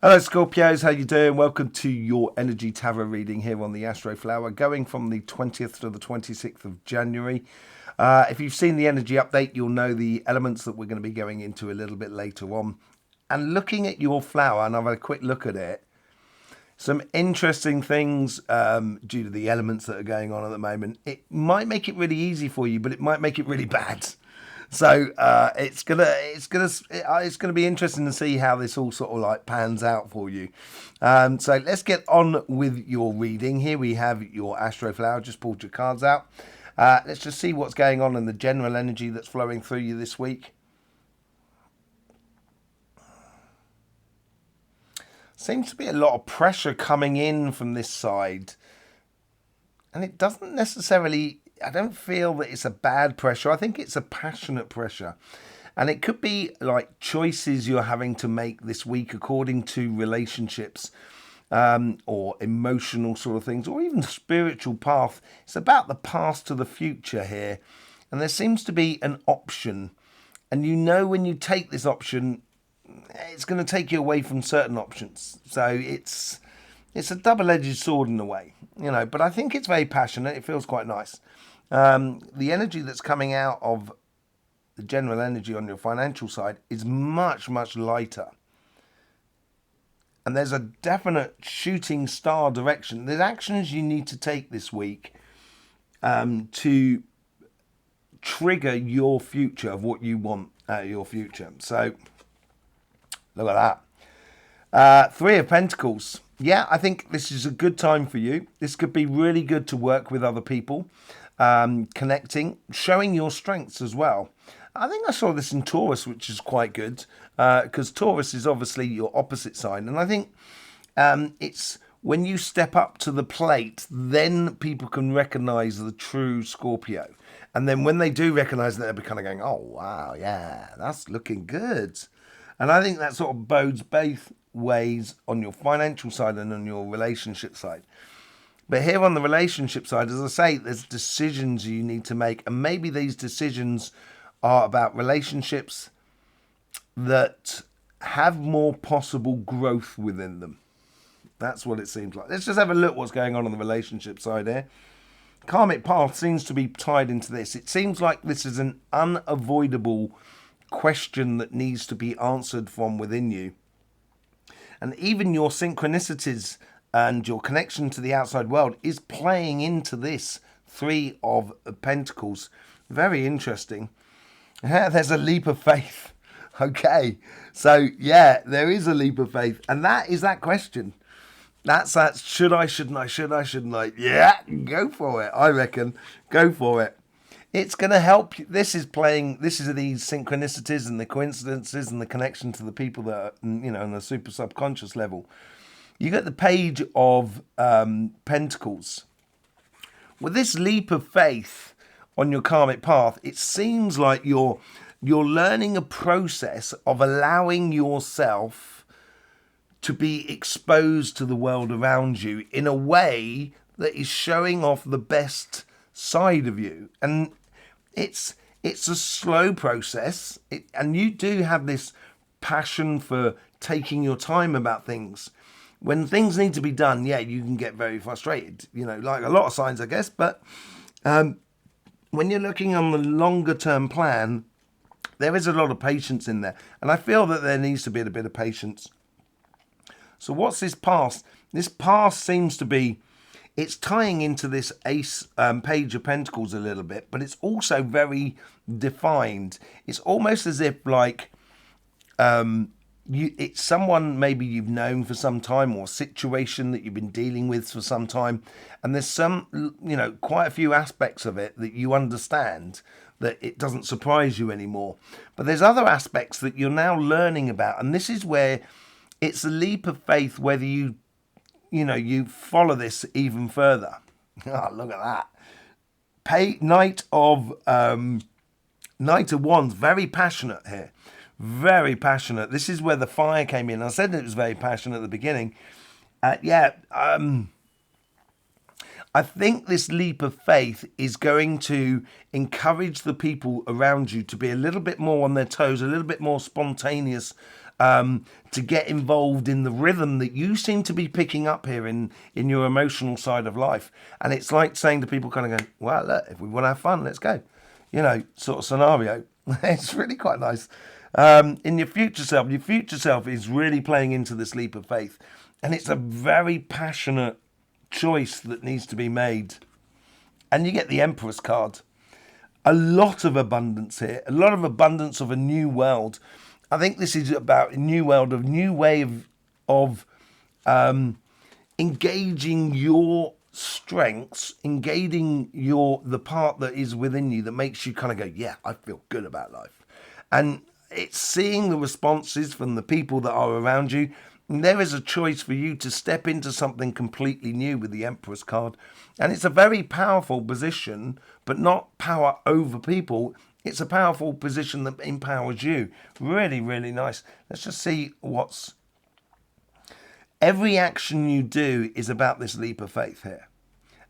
Hello Scorpios, how you doing? Welcome to your energy tarot reading here on the Astroflower, going from the 20th to the 26th of January. If you've seen the energy update, you'll know the elements that we're going to be going into a little bit later on. And looking at your flower, and I've had a quick look at it, some interesting things due to the elements that are going on at the moment. It might make it really easy for you, but it might make it really bad. So it's gonna be interesting to see how this all sort of like pans out for you. So let's get on with your reading. Here we have your Astroflower. Just pulled your cards out. Let's just see what's going on in the general energy that's flowing through you this week. Seems to be a lot of pressure coming in from this side, and it doesn't necessarily. I don't feel that it's a bad pressure. I think it's a passionate pressure. And it could be like choices you're having to make this week according to relationships or emotional sort of things, or even spiritual path. It's about the past to the future here. And there seems to be an option. And you know when you take this option, it's going to take you away from certain options. So it's a double-edged sword in a way, but I think it's very passionate. It feels quite nice. The energy that's coming out of the general energy on your financial side is much, much lighter. And there's a definite shooting star direction. There's actions you need to take this week to trigger your future of what you want out of your future. So, look at that. Three of Pentacles. Yeah, I think this is a good time for you. This could be really good to work with other people. Connecting, showing your strengths as well. I think I saw this in Taurus, which is quite good, because Taurus is obviously your opposite sign. And I think it's when you step up to the plate, then people can recognize the true Scorpio. And then when they do recognize that, they're kind of going, oh, wow, yeah, that's looking good. And I think that sort of bodes both ways on your financial side and on your relationship side. But here on the relationship side, as I say, there's decisions you need to make. And maybe these decisions are about relationships that have more possible growth within them. That's what it seems like. Let's just have a look what's going on the relationship side here. Karmic path seems to be tied into this. It seems like this is an unavoidable question that needs to be answered from within you. And even your synchronicities and your connection to the outside world is playing into this Three of Pentacles. Very interesting. There's a leap of faith. Okay. So, yeah, there is a leap of faith. And that is that question. That's that should I, shouldn't I, should I, shouldn't I? Yeah, go for it. I reckon. Go for it. It's going to help you. This is these synchronicities and the coincidences and the connection to the people that are, on the super subconscious level. You get the Page of Pentacles. With this leap of faith on your karmic path, it seems like you're learning a process of allowing yourself to be exposed to the world around you in a way that is showing off the best side of you. And it's a slow process, and you do have this passion for taking your time about things. When things need to be done, yeah, you can get very frustrated, like a lot of signs, I guess. But when you're looking on the longer term plan, there is a lot of patience in there. And I feel that there needs to be a bit of patience. So what's this past? This past seems to be, it's tying into this Page of Pentacles a little bit, but it's also very defined. It's almost as if like, it's someone maybe you've known for some time, or a situation that you've been dealing with for some time, and there's some quite a few aspects of it that you understand, that it doesn't surprise you anymore. But there's other aspects that you're now learning about, and this is where it's a leap of faith whether you follow this even further. Oh, look at that. Knight of Wands, very passionate here. Very passionate. This is where the fire came in. I said it was very passionate at the beginning. I think this leap of faith is going to encourage the people around you to be a little bit more on their toes, a little bit more spontaneous to get involved in the rhythm that you seem to be picking up here in your emotional side of life. And it's like saying to people kind of going, well, look, if we want to have fun, let's go. Sort of scenario. It's really quite nice. In your future self is really playing into this leap of faith. And it's a very passionate choice that needs to be made. And you get the Empress card. A lot of abundance here, a lot of abundance of a new world. I think this is about a new world, a new way of engaging your strengths, engaging the part that is within you that makes you kind of go, yeah, I feel good about life. And it's seeing the responses from the people that are around you. And there is a choice for you to step into something completely new with the Empress card. And it's a very powerful position, but not power over people. It's a powerful position that empowers you. Really, really nice. Let's just see every action you do is about this leap of faith here.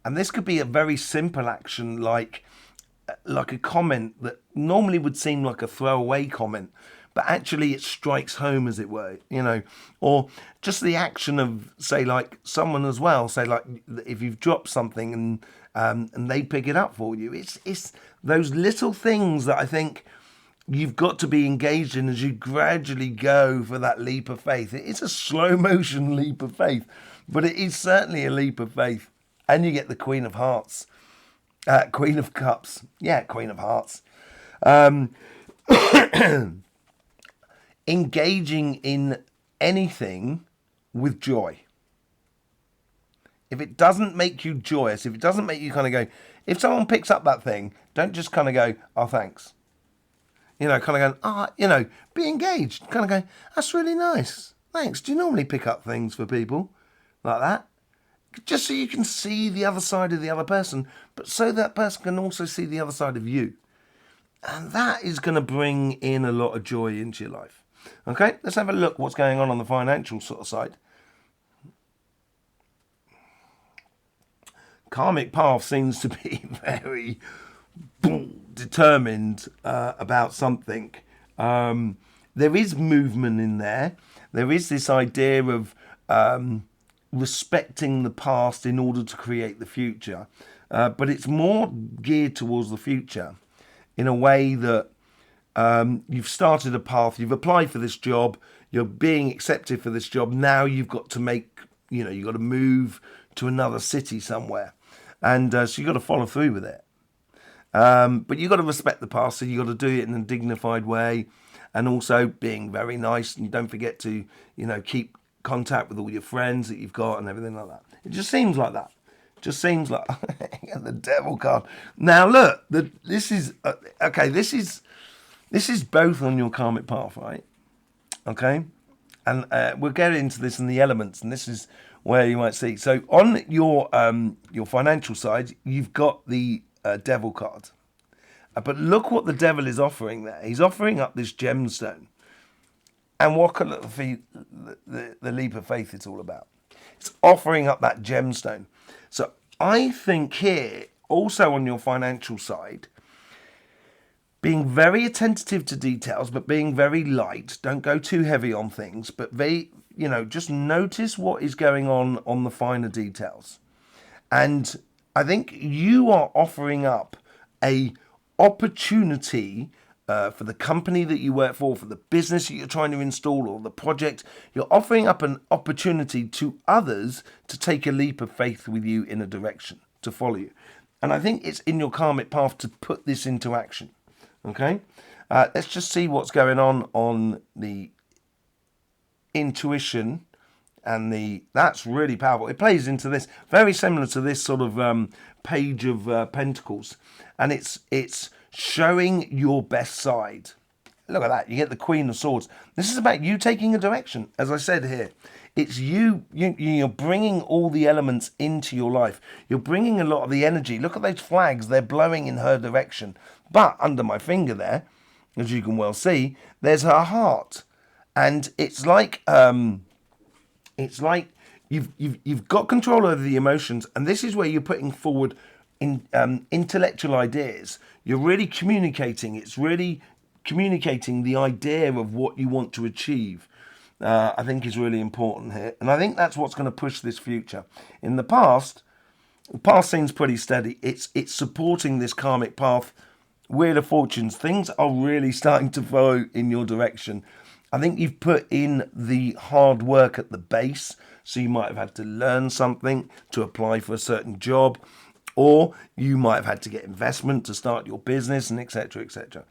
And this could be a very simple action like a comment that normally would seem like a throwaway comment, but actually it strikes home, as it were, or just the action of, say, like someone as well, say, like if you've dropped something and they pick it up for you. It's those little things that I think you've got to be engaged in as you gradually go for that leap of faith. It's a slow motion leap of faith, but it is certainly a leap of faith. And you get the Queen of Hearts, Queen of Cups. Yeah, Queen of Hearts. Engaging in anything with joy. If it doesn't make you joyous, if it doesn't make you kind of go, if someone picks up that thing, don't just kind of go, oh, thanks. Kind of going, be engaged. Kind of going, that's really nice. Thanks. Do you normally pick up things for people like that? Just so you can see the other side of the other person, but so that person can also see the other side of you. And that is going to bring in a lot of joy into your life. Okay, let's have a look what's going on the financial sort of side. Karmic path seems to be very determined about something. There is movement in there. There is this idea of respecting the past in order to create the future. But it's more geared towards the future in a way that you've started a path, you've applied for this job, you're being accepted for this job. Now you've got to you've got to move to another city somewhere. And so you've got to follow through with it. But you've got to respect the past, so you've got to do it in a dignified way, and also being very nice. And don't forget to, keep contact with all your friends that you've got and everything like that. It just seems like that. Just seems like the Devil card. Now look, this is okay. This is both on your karmic path, right? Okay, and we'll get into this in the elements, and this is where you might see. So on your financial side, you've got the Devil card, but look what the Devil is offering there. He's offering up this gemstone, and what the leap of faith is all about. It's offering up that gemstone. So I think here, also on your financial side, being very attentive to details, but being very light. Don't go too heavy on things, but just notice what is going on the finer details. And I think you are offering up a opportunity for the company that you work for the business that you're trying to install, or the project. You're offering up an opportunity to others to take a leap of faith with you in a direction, to follow you. And I think it's in your karmic path to put this into action. Okay, let's just see what's going on the intuition, and that's really powerful. It plays into this, very similar to this sort of page of Pentacles, and it's showing your best side. Look at that. You get the Queen of Swords. This is about you taking a direction. As I said here, it's you're bringing all the elements into your life. You're bringing a lot of the energy. Look at those flags. They're blowing in her direction. But under my finger there, as you can well see, there's her heart. And it's like you've got control over the emotions. And this is where you're putting forward intellectual ideas. You're really communicating. It's really communicating the idea of what you want to achieve. I think is really important here. And I think that's what's going to push this future. In the past seems pretty steady. It's supporting this karmic path. Wheel of Fortunes, things are really starting to flow in your direction. I think you've put in the hard work at the base, so you might have had to learn something to apply for a certain job, or you might have had to get investment to start your business, and etc., etc.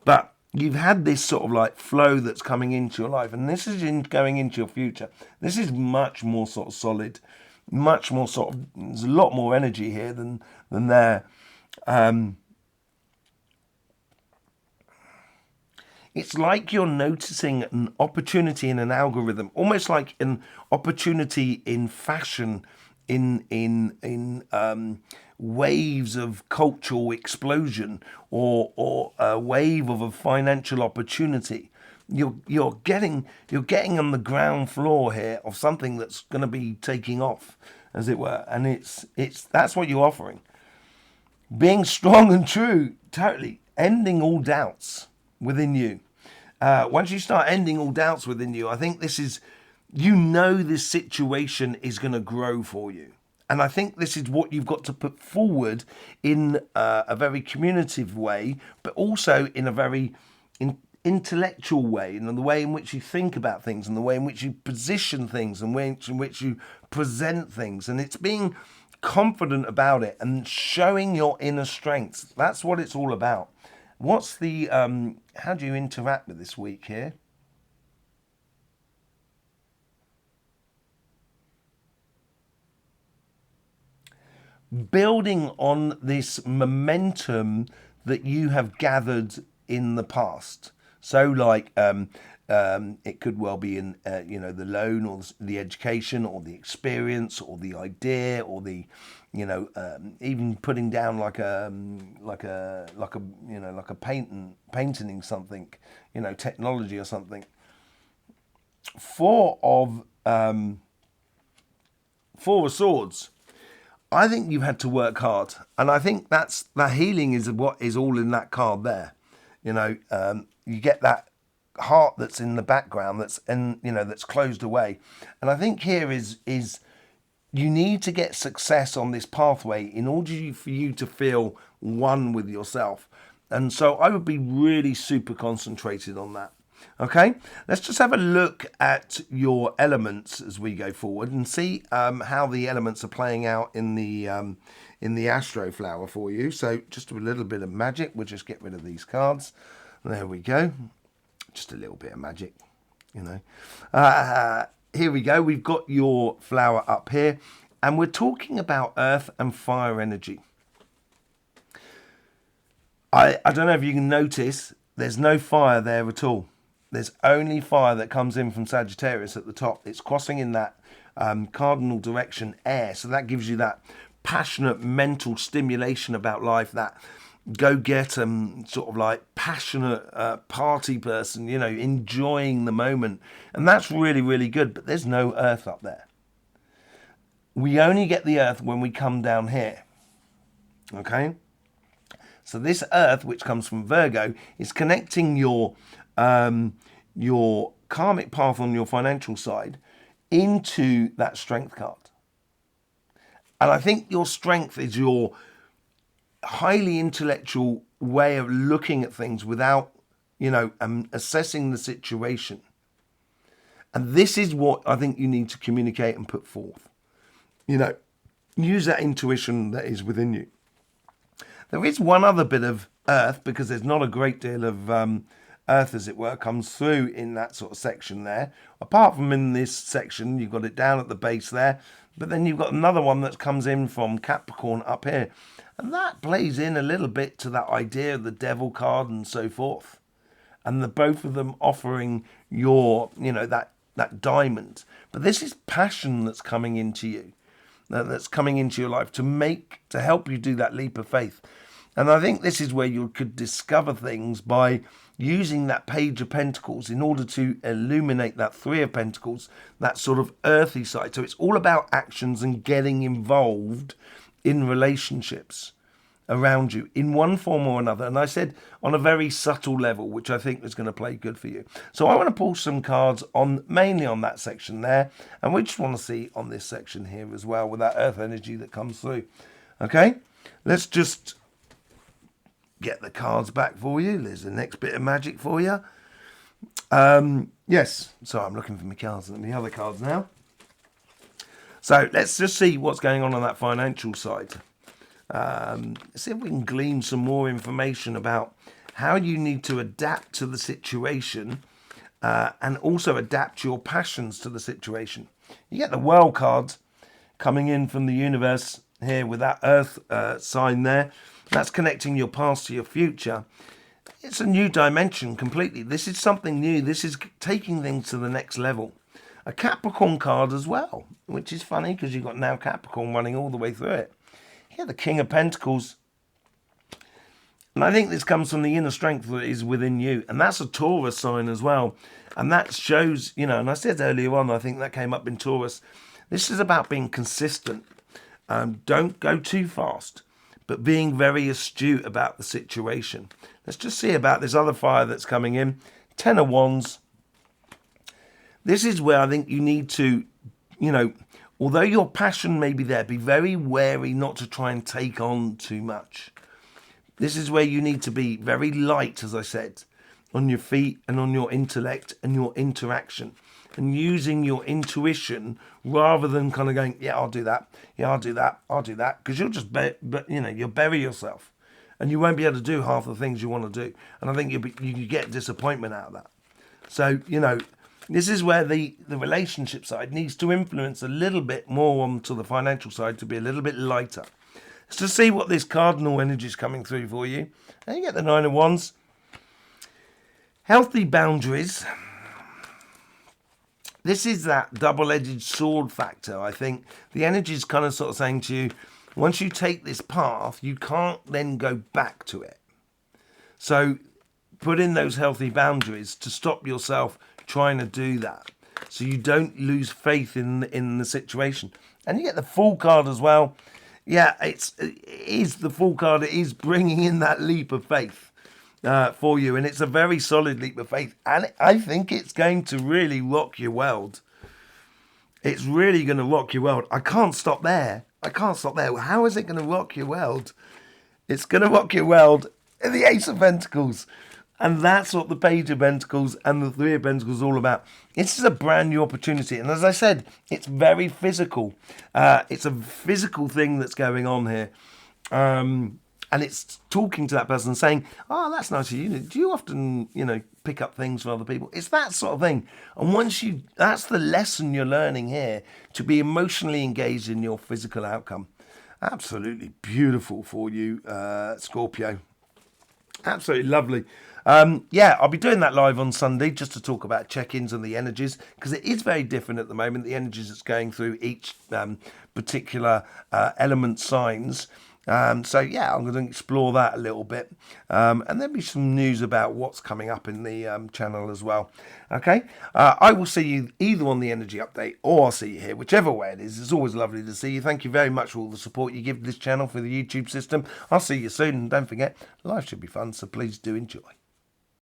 But you've had this sort of like flow that's coming into your life, and this is going into your future. This is much more sort of solid, much more sort of, there's a lot more energy here than there. It's like you're noticing an opportunity in an algorithm, almost like an opportunity in fashion, in waves of cultural explosion, or a wave of a financial opportunity. You're getting on the ground floor here of something that's going to be taking off, as it were, and it's that's what you're offering. Being strong and true, totally ending all doubts within you. Once you start ending all doubts within you, I think this is, this situation is going to grow for you. And I think this is what you've got to put forward in a very communicative way, but also in a very intellectual way, in the way in which you think about things, and the way in which you position things, and in which you present things. And it's being confident about it and showing your inner strengths. That's what it's all about. What's the, how do you interact with this week here? Building on this momentum that you have gathered in the past. So like, it could well be in, the loan, or the education, or the experience, or the idea, or the, even putting down like a painting something, technology or something. Four of Swords. I think you've had to work hard, and I think that's the healing is what is all in that card there. You get that heart that's in the background, that's closed away, and I think here is you need to get success on this pathway in order for you to feel one with yourself. And so I would be really super concentrated on that. Okay, let's just have a look at your elements as we go forward and see how the elements are playing out in the Astroflower for you. So just a little bit of magic. We'll just get rid of these cards. There we go. Just a little bit of magic, Here we go. We've got your flower up here, and we're talking about earth and fire energy. I don't know if you can notice, there's no fire there at all. There's only fire that comes in from Sagittarius at the top. It's crossing in that cardinal direction air. So that gives you that passionate mental stimulation about life, that go-get sort of like passionate party person, enjoying the moment. And that's really, really good. But there's no earth up there. We only get the earth when we come down here. Okay? So this earth, which comes from Virgo, is connecting your karmic path on your financial side into that strength card. And I think your strength is your highly intellectual way of looking at things without, assessing the situation. And this is what I think you need to communicate and put forth. Use that intuition that is within you. There is one other bit of earth, because there's not a great deal of earth, as it were, comes through in that sort of section there. Apart from in this section, you've got it down at the base there, but then you've got another one that comes in from Capricorn up here. And that plays in a little bit to that idea of the devil card and so forth. And the both of them offering your, that diamond. But this is passion that's coming into you, that's coming into your life to help you do that leap of faith. And I think this is where you could discover things by using that Page of Pentacles in order to illuminate that Three of Pentacles, that sort of earthy side. So it's all about actions and getting involved in relationships. around you in one form or another. And I said on a very subtle level, which I think is going to play good for you. So I want to pull some cards on mainly on that section there. And we just want to see on this section here as well with that earth energy that comes through. Okay, let's just get the cards back for you. There's the next bit of magic for you. Yes, so I'm looking for my cards and the other cards now. So let's just see what's going on that financial side. See if we can glean some more information about how you need to adapt to the situation and also adapt your passions to the situation. You get the World card coming in from the universe here with that Earth sign there. That's connecting your past to your future. It's a new dimension completely. This is something new. This is taking things to the next level. A Capricorn card as well, which is funny because you've got now Capricorn running all the way through it. Here, the King of Pentacles. And I think this comes from the inner strength that is within you. And that's a Taurus sign as well. And that shows, you know, and I said earlier on, I think that came up in Taurus. This is about being consistent. Don't go too fast, but being very astute about the situation. Let's just see about this other fire that's coming in. 10 of Wands. This is where I think you need to, you know, although your passion may be there, be very wary not to try and take on too much. This is where you need to be very light, as I said, on your feet and on your intellect and your interaction. And using your intuition rather than kind of going, yeah, I'll do that. Yeah, I'll do that. I'll do that. Because you'll just, you'll bury yourself. And you won't be able to do half the things you want to do. And I think you get disappointment out of that. So, you know, this is where the relationship side needs to influence a little bit more onto the financial side to be a little bit lighter. Let's just see what this cardinal energy is coming through for you. And you get the 9 of Wands. Healthy boundaries. This is that double-edged sword factor. I think the energy is kind of sort of saying to you, once you take this path, you can't then go back to it. So put in those healthy boundaries to stop yourself trying to do that, so you don't lose faith in the situation. And you get the Fool card as well. Yeah, it is the Fool card. It is bringing in that leap of faith for you, and it's a very solid leap of faith. And I think it's going to really rock your world. It's really going to rock your world. I can't stop there. How is it going to rock your world? It's going to rock your world in the Ace of Pentacles. And that's what the Page of Pentacles and the Three of Pentacles is all about. This is a brand new opportunity. And as I said, it's very physical. It's a physical thing that's going on here. And it's talking to that person saying, oh, that's nice of you. Do you often, pick up things for other people? It's that sort of thing. And that's the lesson you're learning here, to be emotionally engaged in your physical outcome. Absolutely beautiful for you, Scorpio. Absolutely lovely. I'll be doing that live on Sunday just to talk about check-ins and the energies, because it is very different at the moment, the energies that's going through each particular element signs. I'm going to explore that a little bit. And there'll be some news about what's coming up in the channel as well. Okay, I will see you either on the energy update or I'll see you here, whichever way it is. It's always lovely to see you. Thank you very much for all the support you give this channel for the YouTube system. I'll see you soon. And don't forget, life should be fun, so please do enjoy.